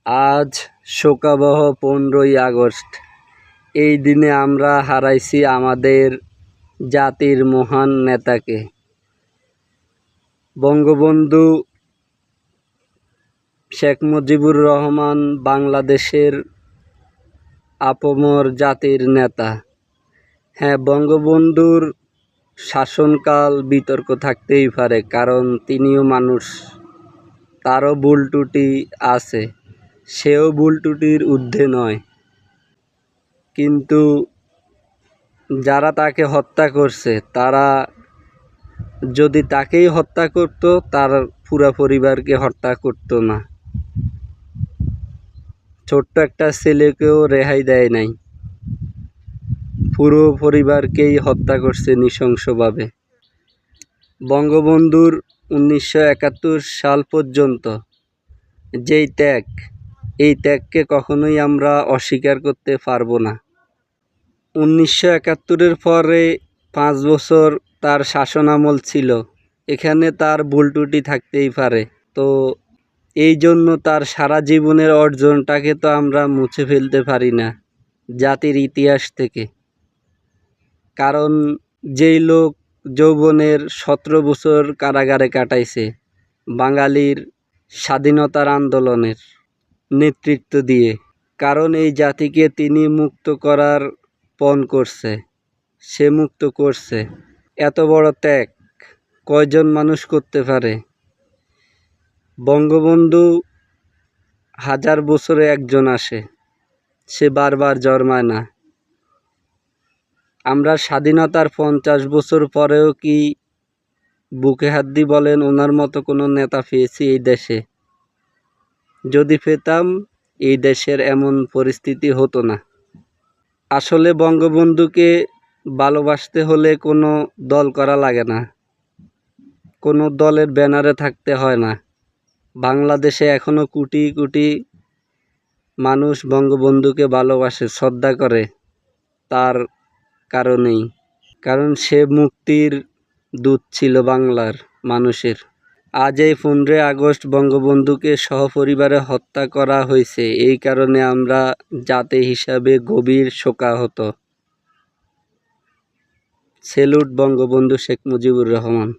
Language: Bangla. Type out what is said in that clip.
আজ শোকাবহ 15ই আগস্ট। এই দিনে আমরা হারাইছি আমাদের জাতির মহান নেতাকে। বঙ্গবন্ধু শেখ মুজিবুর রহমান বাংলাদেশের আপামর জাতির নেতা। হ্যাঁ, বঙ্গবন্ধুর শাসনকাল বিতর্ক থাকতেই পারে, কারণ তিনিও মানুষ, তারও ভুল ত্রুটি আছে, সেও ভুল ত্রুটির ঊর্ধ্বে নয়। কিন্তু যারা তাকে হত্যা করছে, তারা যদি তাকেই হত্যা করত, তার পুরা পরিবারকে হত্যা করতো না। ছোট্ট একটা ছেলেকেও রেহাই দেয় নাই, পুরো পরিবারকেই হত্যা করছে নৃশংসভাবে। বঙ্গবন্ধুর 1971 সাল পর্যন্ত যেই ত্যাগ, এই ত্যাগকে কখনোই আমরা অস্বীকার করতে পারবো না। 1971-এর পরে 5 বছর তার শাসনামল ছিল, এখানে তার ভুল ত্রুটি থাকতেই পারে। তো এই জন্য তার সারা জীবনের অর্জনটাকে তো আমরা মুছে ফেলতে পারি না জাতির ইতিহাস থেকে। কারণ যেই লোক যৌবনের 17 বছর কারাগারে কাটাইছে বাঙালির স্বাধীনতার আন্দোলনের নেতৃত্ব দিয়ে, কারণ এই জাতিকে তিনি মুক্ত করার পণ করছে, সে মুক্ত করছে। এত বড় ত্যাগ কয়জন মানুষ করতে পারে? বঙ্গবন্ধু 1000 বছরে একজন আসে, সে বারবার জন্মায় না। আমরা স্বাধীনতার 50 বছর পরেও কি বুকে হাত দিয়ে বলেন ওনার মতো কোনো নেতা পেয়েছি এই দেশে? যদি পেতাম, এই দেশের এমন পরিস্থিতি হতো না। আসলে বঙ্গবন্ধুকে ভালোবাসতে হলে কোনো দল করা লাগে না, কোনো দলের ব্যানারে থাকতে হয় না। বাংলাদেশে এখনো কোটি কোটি মানুষ বঙ্গবন্ধুকে ভালোবাসে, শ্রদ্ধা করে তার কারণেই, কারণ সে মুক্তির দূত ছিল বাংলার মানুষের। আজ এই 15 আগস্ট বঙ্গবন্ধুকে সহপরিবারে হত্যা করা হয়েছে, এই কারণে আমরা জাতি হিসাবে গভীর শোকাহত। সেলুট বঙ্গবন্ধু শেখ মুজিবুর রহমান।